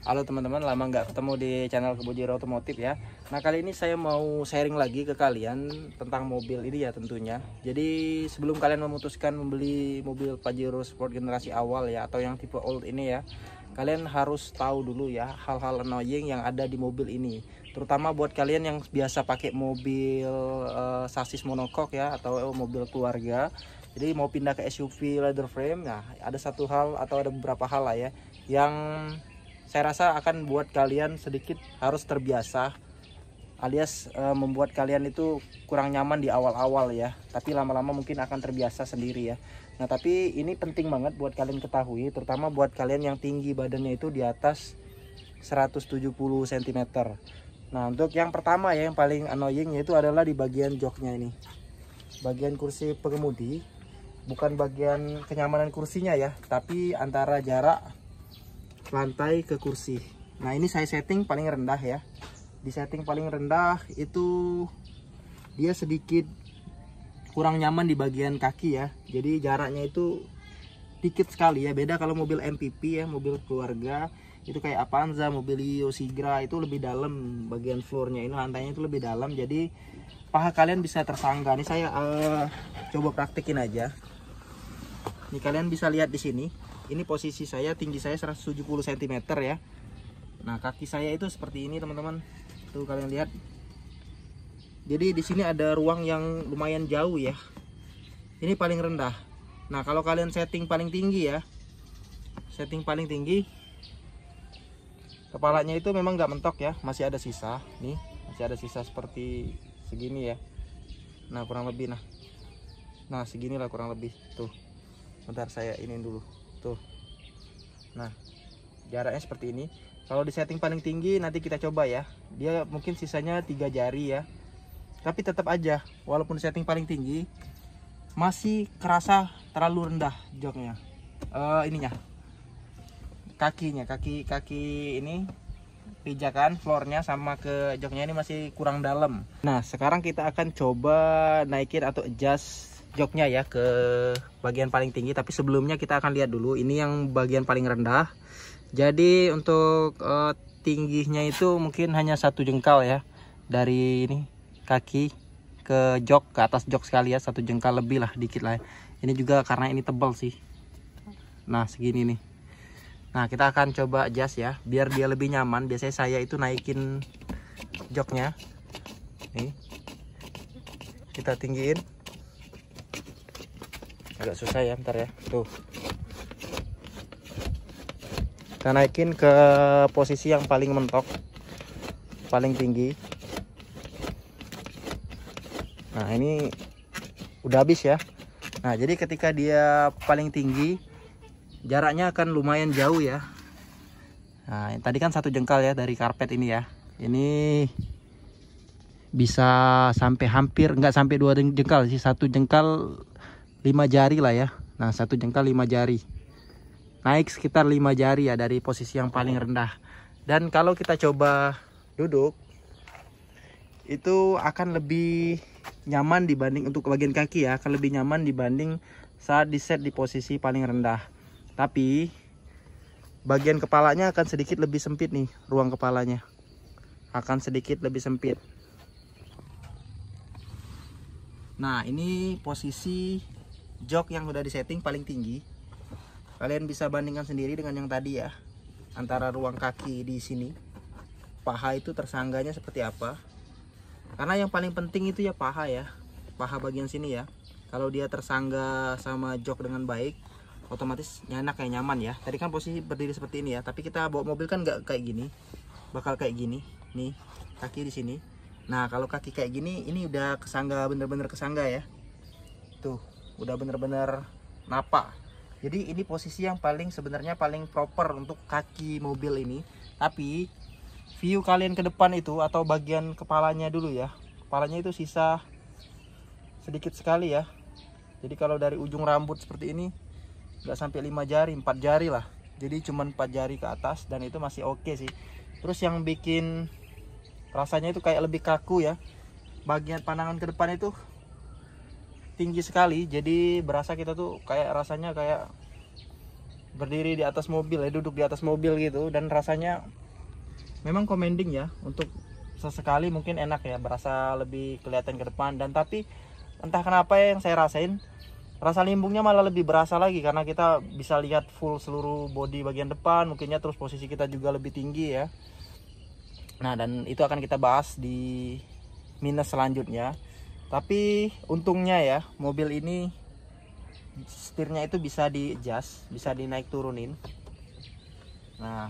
Halo teman-teman, lama nggak ketemu di channel Kebujiro Otomotif ya. Nah kali ini saya mau sharing lagi ke kalian tentang mobil ini ya tentunya. Jadi sebelum kalian memutuskan membeli mobil Pajero Sport generasi awal ya, atau yang tipe old ini ya, kalian harus tahu dulu ya hal-hal annoying yang ada di mobil ini. Terutama buat kalian yang biasa pakai mobil sasis monokok ya, atau mobil keluarga. Jadi mau pindah ke SUV leather frame, nah ada satu hal atau ada beberapa hal lah ya yang saya rasa akan buat kalian sedikit harus terbiasa, alias membuat kalian itu kurang nyaman di awal-awal ya, tapi lama-lama mungkin akan terbiasa sendiri ya. Nah tapi ini penting banget buat kalian ketahui, terutama buat kalian yang tinggi badannya itu di atas 170 cm. Nah untuk yang pertama ya, yang paling annoying itu adalah di bagian joknya ini, bagian kursi pengemudi, bukan bagian kenyamanan kursinya ya, tapi antara jarak lantai ke kursi. Nah ini saya setting paling rendah ya. Di setting paling rendah itu dia sedikit kurang nyaman di bagian kaki ya. Jadi jaraknya itu dikit sekali ya. Beda kalau mobil MPV ya, mobil keluarga itu kayak Avanza, Mobilio, Sigra itu lebih dalam bagian floornya, ini lantainya itu lebih dalam. Jadi paha kalian bisa tersangga. Ini saya coba praktekin aja. Ini kalian bisa lihat di sini. Ini posisi saya, tinggi saya 170 cm ya. Nah, kaki saya itu seperti ini, teman-teman. Tuh kalian lihat. Jadi di sini ada ruang yang lumayan jauh ya. Ini paling rendah. Nah, kalau kalian setting paling tinggi ya. Setting paling tinggi. Kepalanya itu memang nggak mentok ya, masih ada sisa. Nih, masih ada sisa seperti segini ya. Nah, kurang lebih nah seginilah kurang lebih. Tuh. Bentar saya iniin dulu. Tuh. Nah jaraknya seperti ini. Kalau di setting paling tinggi nanti kita coba ya, dia mungkin sisanya 3 jari ya, tapi tetap aja walaupun setting paling tinggi masih kerasa terlalu rendah joknya, ininya kakinya, kaki ini pijakan floornya sama ke joknya ini masih kurang dalam. Nah sekarang kita akan coba naikin atau adjust joknya ya ke bagian paling tinggi, tapi sebelumnya kita akan lihat dulu ini yang bagian paling rendah. Jadi untuk tingginya itu mungkin hanya 1 jengkal ya, dari ini kaki ke jok, ke atas jok sekali ya, 1 jengkal lebih lah, dikit lah ya. Ini juga karena ini tebal sih. Nah segini nih. Nah kita akan coba adjust ya biar dia lebih nyaman. Biasanya saya itu naikin joknya nih, kita tinggiin. Agak susah ya, bentar ya. Tuh kita naikin ke posisi yang paling mentok, paling tinggi. Nah ini udah habis ya. Nah jadi ketika dia paling tinggi jaraknya akan lumayan jauh ya. Nah tadi kan 1 jengkal ya dari karpet ini ya, ini bisa sampai hampir nggak sampai 2 jengkal sih, 1 jengkal 5 jari lah ya. Nah 1 jengkal 5 jari, naik sekitar 5 jari ya dari posisi yang paling rendah. Dan kalau kita coba duduk itu akan lebih nyaman dibanding untuk bagian kaki ya, akan lebih nyaman dibanding saat di set di posisi paling rendah. Tapi bagian kepalanya akan sedikit lebih sempit nih, ruang kepalanya akan sedikit lebih sempit. Nah ini posisi jok yang udah disetting paling tinggi. Kalian bisa bandingkan sendiri dengan yang tadi ya, antara ruang kaki di sini, paha itu tersangganya seperti apa. Karena yang paling penting itu ya paha ya, paha bagian sini ya. Kalau dia tersangga sama jok dengan baik, otomatis enak kayak nyaman ya. Tadi kan posisi berdiri seperti ini ya, tapi kita bawa mobil kan nggak kayak gini, bakal kayak gini nih, kaki di sini. Nah kalau kaki kayak gini, ini udah kesangga, bener-bener kesangga ya. Tuh udah bener-bener napak. Jadi ini posisi yang sebenarnya paling proper untuk kaki mobil ini. Tapi view kalian ke depan itu atau bagian kepalanya dulu ya, kepalanya itu sisa sedikit sekali ya. Jadi kalau dari ujung rambut seperti ini nggak sampai 5 jari, 4 jari lah. Jadi cuman 4 jari ke atas, dan itu masih oke sih. Terus yang bikin rasanya itu kayak lebih kaku ya, bagian pandangan ke depan itu tinggi sekali. Jadi berasa kita tuh kayak rasanya kayak berdiri di atas mobil ya, duduk di atas mobil gitu, dan rasanya memang commanding ya. Untuk sesekali mungkin enak ya, berasa lebih kelihatan ke depan. Dan tapi entah kenapa ya, yang saya rasain rasa limbungnya malah lebih berasa lagi, karena kita bisa lihat full seluruh bodi bagian depan mungkinnya, terus posisi kita juga lebih tinggi ya. Nah, dan itu akan kita bahas di minus selanjutnya. Tapi untungnya ya, mobil ini setirnya itu bisa di adjust, bisa dinaik turunin. Nah,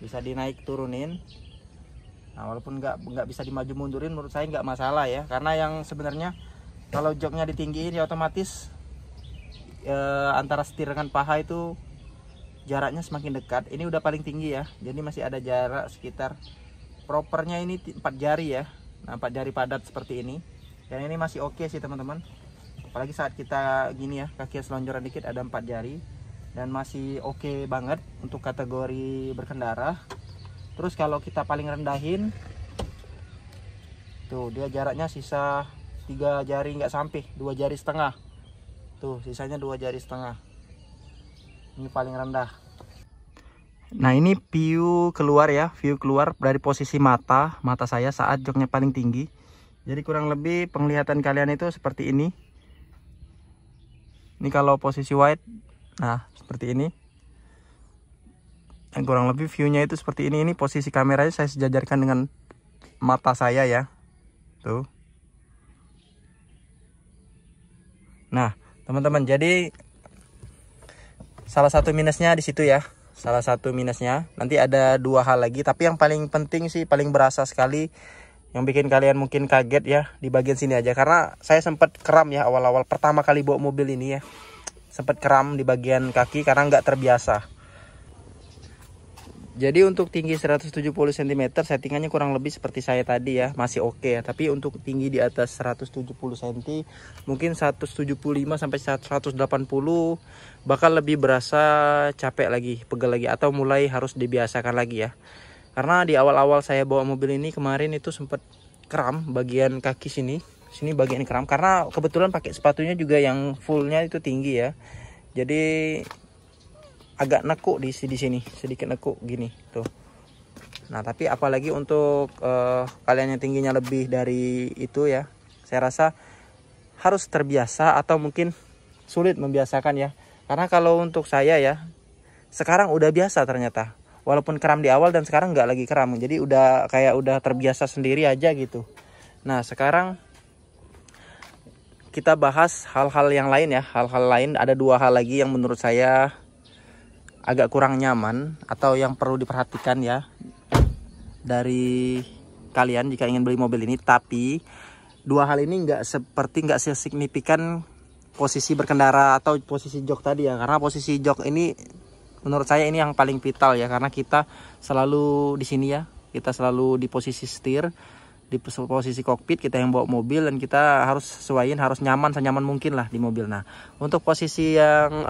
bisa dinaik turunin. Nah, walaupun nggak bisa dimaju mundurin, menurut saya nggak masalah ya, karena yang sebenarnya kalau joknya ditinggiin ya otomatis antara setir dengan paha itu jaraknya semakin dekat. Ini udah paling tinggi ya, jadi masih ada jarak sekitar propernya ini 4 jari ya. Nah, 4 jari padat seperti ini, dan ini masih oke sih teman-teman. Apalagi saat kita gini ya, kaki selonjoran dikit, ada 4 jari, dan masih oke banget untuk kategori berkendara. Terus kalau kita paling rendahin tuh, dia jaraknya sisa 3 jari nggak sampai, 2 jari setengah tuh, sisanya 2 jari setengah. Ini paling rendah. Nah, ini view keluar ya, view keluar dari posisi mata saya saat joknya paling tinggi. Jadi kurang lebih penglihatan kalian itu seperti ini. Ini kalau posisi wide, nah seperti ini. Yang kurang lebih viewnya itu seperti ini. Ini posisi kameranya saya sejajarkan dengan mata saya ya, tuh. Nah teman-teman, jadi salah satu minusnya di situ ya. Salah satu minusnya. Nanti ada 2 hal lagi, tapi yang paling penting sih, paling berasa sekali, yang bikin kalian mungkin kaget ya, di bagian sini aja. Karena saya sempat kram ya awal-awal pertama kali bawa mobil ini ya, sempat kram di bagian kaki karena nggak terbiasa. Jadi untuk tinggi 170 cm settingannya kurang lebih seperti saya tadi ya, masih oke ya. Tapi untuk tinggi di atas 170 cm, mungkin 175 sampai 180 bakal lebih berasa capek lagi, pegel lagi, atau mulai harus dibiasakan lagi ya. Karena di awal-awal saya bawa mobil ini kemarin itu sempat kram bagian kaki sini bagian kram, karena kebetulan pakai sepatunya juga yang fullnya itu tinggi ya. Jadi agak nekuk di sini, sedikit nekuk gini tuh. Nah, tapi apalagi untuk kalian yang tingginya lebih dari itu ya, saya rasa harus terbiasa atau mungkin sulit membiasakan ya. Karena kalau untuk saya ya, sekarang udah biasa ternyata. Walaupun kram di awal dan sekarang nggak lagi kram, jadi udah terbiasa sendiri aja gitu. Nah, sekarang kita bahas hal-hal yang lain ya. Hal-hal lain, ada 2 hal lagi yang menurut saya agak kurang nyaman atau yang perlu diperhatikan ya dari kalian jika ingin beli mobil ini. Tapi 2 hal ini nggak sesignifikan posisi berkendara atau posisi jok tadi ya. Karena posisi jok ini menurut saya ini yang paling vital ya, karena kita selalu di sini ya, kita selalu di posisi setir, di posisi kokpit, kita yang bawa mobil, dan kita harus sesuaiin, harus nyaman senyaman mungkin lah di mobil. Nah, untuk posisi yang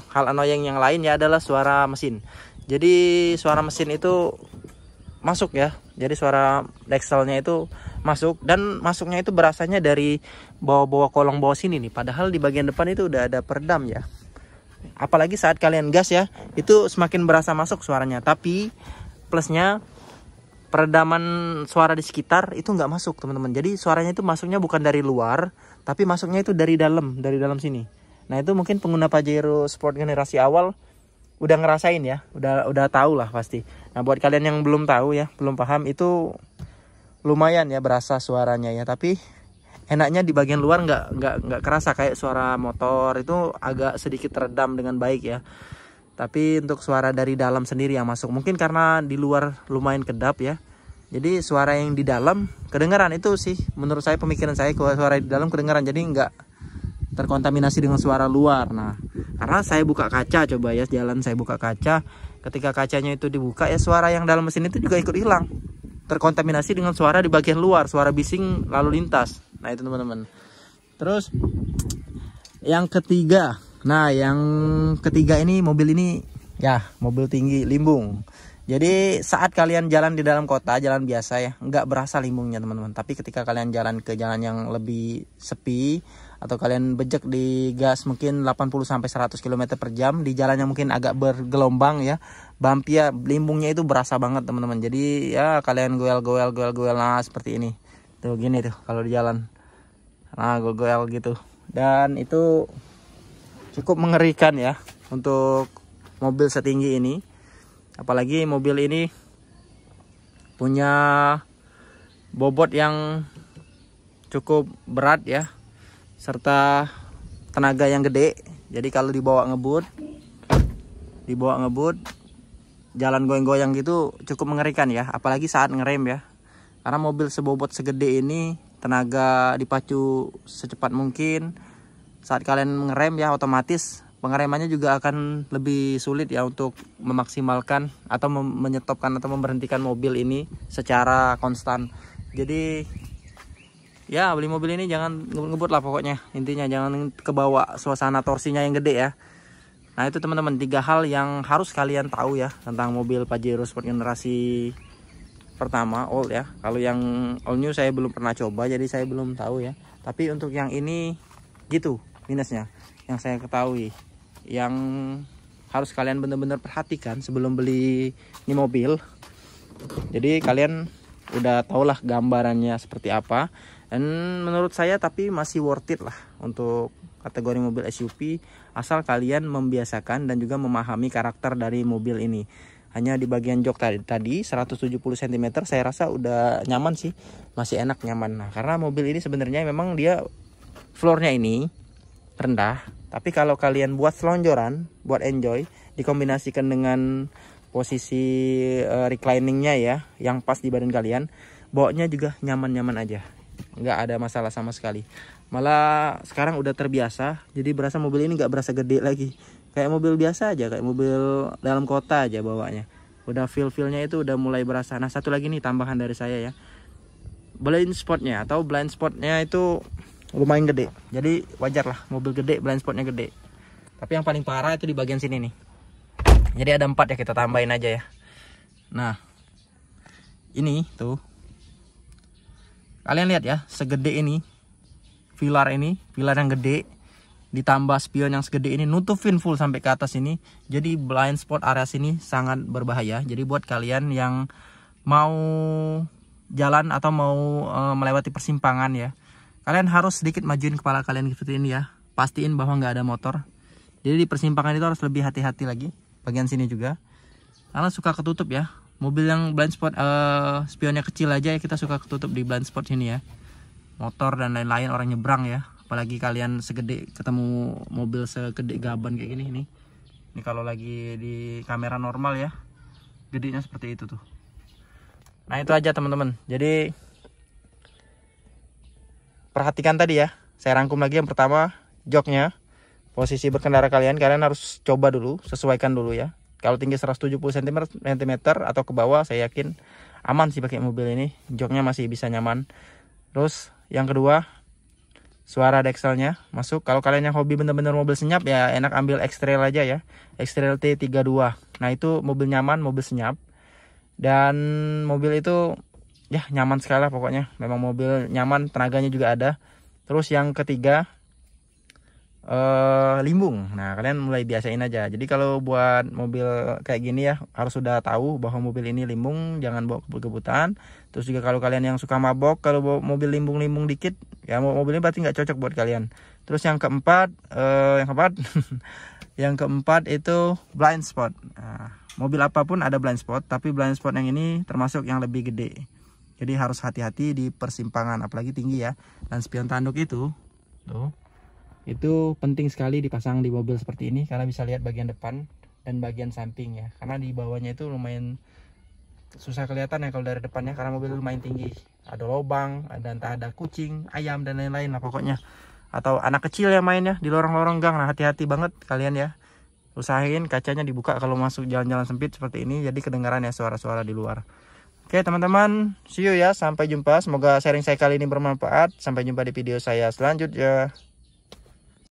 hal annoying yang lain ya adalah suara mesin. Jadi suara mesin itu masuk ya, jadi suara dekselnya itu masuk, dan masuknya itu berasanya dari bawah kolong bawah sini nih, padahal di bagian depan itu udah ada peredam ya. Apalagi saat kalian gas ya, itu semakin berasa masuk suaranya. Tapi plusnya, peredaman suara di sekitar itu nggak masuk teman-teman. Jadi suaranya itu masuknya bukan dari luar, tapi masuknya itu dari dalam sini. Nah, itu mungkin pengguna Pajero Sport generasi awal udah ngerasain ya, udah tahu lah pasti. Nah, buat kalian yang belum tahu ya, belum paham, itu lumayan ya berasa suaranya ya. Tapi enaknya di bagian luar nggak kerasa kayak suara motor, itu agak sedikit teredam dengan baik ya. Tapi untuk suara dari dalam sendiri yang masuk, mungkin karena di luar lumayan kedap ya, jadi suara yang di dalam kedengaran. Itu sih menurut saya, pemikiran saya, kalau suara di dalam kedengaran, jadi nggak terkontaminasi dengan suara luar. Nah, karena saya buka kaca, coba ya jalan saya buka kaca, ketika kacanya itu dibuka ya, suara yang dalam mesin itu juga ikut hilang, terkontaminasi dengan suara di bagian luar, suara bising lalu lintas. Nah, itu teman-teman. Terus yang ketiga, nah yang ketiga ini, mobil ini ya mobil tinggi limbung. Jadi saat kalian jalan di dalam kota, jalan biasa ya, nggak berasa limbungnya teman-teman. Tapi ketika kalian jalan ke jalan yang lebih sepi atau kalian bejek di gas mungkin 80 sampai 100 km per jam di jalan yang mungkin agak bergelombang ya, bumpy ya, limbungnya itu berasa banget teman-teman. Jadi ya kalian goel nah seperti ini tuh, gini tuh kalau di jalan, nah goel gitu. Dan itu cukup mengerikan ya untuk mobil setinggi ini, apalagi mobil ini punya bobot yang cukup berat ya, serta tenaga yang gede. Jadi kalau dibawa ngebut jalan goyang-goyang gitu cukup mengerikan ya, apalagi saat ngerem ya. Karena mobil sebobot segede ini, tenaga dipacu secepat mungkin. Saat kalian ngerem ya, otomatis pengeremannya juga akan lebih sulit ya untuk memaksimalkan atau menyetopkan atau memberhentikan mobil ini secara konstan. Jadi ya beli mobil ini jangan ngebut lah pokoknya, intinya jangan kebawa suasana torsinya yang gede ya. Nah itu teman-teman 3 hal yang harus kalian tahu ya tentang mobil Pajero Sport generasi pertama old ya. Kalau yang all new saya belum pernah coba, jadi saya belum tahu ya. Tapi untuk yang ini gitu minusnya yang saya ketahui, yang harus kalian benar-benar perhatikan sebelum beli ini mobil. Jadi kalian udah tau lah gambarannya seperti apa, dan menurut saya tapi masih worth it lah untuk kategori mobil SUV, asal kalian membiasakan dan juga memahami karakter dari mobil ini. Hanya di bagian jok tadi 170 cm saya rasa udah nyaman sih, masih enak nyaman. Nah karena mobil ini sebenarnya memang dia floornya ini rendah, tapi kalau kalian buat selonjoran, buat enjoy, dikombinasikan dengan posisi recliningnya ya yang pas di badan kalian, bawanya juga nyaman-nyaman aja, nggak ada masalah sama sekali. Malah sekarang udah terbiasa, jadi berasa mobil ini nggak berasa gede lagi, kayak mobil biasa aja, kayak mobil dalam kota aja bawanya. Udah feel-feelnya itu udah mulai berasa. Nah satu lagi nih tambahan dari saya ya, blind spotnya itu lumayan gede, jadi wajar lah mobil gede blind spotnya gede. Tapi yang paling parah itu di bagian sini nih. Jadi ada 4 ya, kita tambahin aja ya. Nah ini tuh kalian lihat ya, segede ini pilar yang gede, ditambah spion yang segede ini, nutupin full sampai ke atas ini. Jadi blind spot area sini sangat berbahaya. Jadi buat kalian yang mau jalan atau mau melewati persimpangan ya, kalian harus sedikit majuin kepala kalian seperti ini ya, pastiin bahwa nggak ada motor. Jadi di persimpangan itu harus lebih hati-hati lagi, bagian sini juga, karena suka ketutup ya. Mobil yang blind spot spionnya kecil aja ya, kita suka ketutup di blind spot sini ya, motor dan lain-lain, orang nyebrang ya. Apalagi kalian segede, ketemu mobil segede gaban kayak gini nih. Ini kalau lagi di kamera normal ya, gedenya seperti itu tuh. Nah itu aja teman-teman. Jadi perhatikan tadi ya, saya rangkum lagi. Yang pertama, joknya, posisi berkendara kalian harus coba dulu, sesuaikan dulu ya. Kalau tinggi 170 cm atau ke bawah, saya yakin aman sih pakai mobil ini, joknya masih bisa nyaman. Terus yang kedua, suara dexelnya masuk. Kalau kalian yang hobi bener-bener mobil senyap ya, enak ambil X-Trail aja ya, X-Trail T32. Nah itu mobil nyaman, mobil senyap, dan mobil itu ya nyaman sekali lah pokoknya. Memang mobil nyaman, tenaganya juga ada. Terus yang ketiga, limbung. Nah kalian mulai biasain aja. Jadi kalau buat mobil kayak gini ya, harus sudah tahu bahwa mobil ini limbung, jangan bawa kebut-kebutan. Terus juga kalau kalian yang suka mabok, kalau bawa mobil limbung-limbung dikit ya, mobil ini berarti nggak cocok buat kalian. Terus yang keempat yang keempat itu blind spot. Nah, mobil apapun ada blind spot, tapi blind spot yang ini termasuk yang lebih gede. Jadi harus hati-hati di persimpangan, apalagi tinggi ya. Dan spion tanduk itu tuh, itu penting sekali dipasang di mobil seperti ini, karena bisa lihat bagian depan dan bagian samping ya. Karena di bawahnya itu lumayan susah kelihatan ya kalau dari depannya, karena mobil lumayan tinggi. Ada lubang, entah ada kucing, ayam dan lain-lain lah pokoknya. Atau anak kecil yang main ya di lorong-lorong gang. Nah hati-hati banget kalian ya. Usahain kacanya dibuka kalau masuk jalan-jalan sempit seperti ini, jadi kedengaran ya suara-suara di luar. Oke teman-teman, see you ya, sampai jumpa. Semoga sharing saya kali ini bermanfaat. Sampai jumpa di video saya selanjutnya.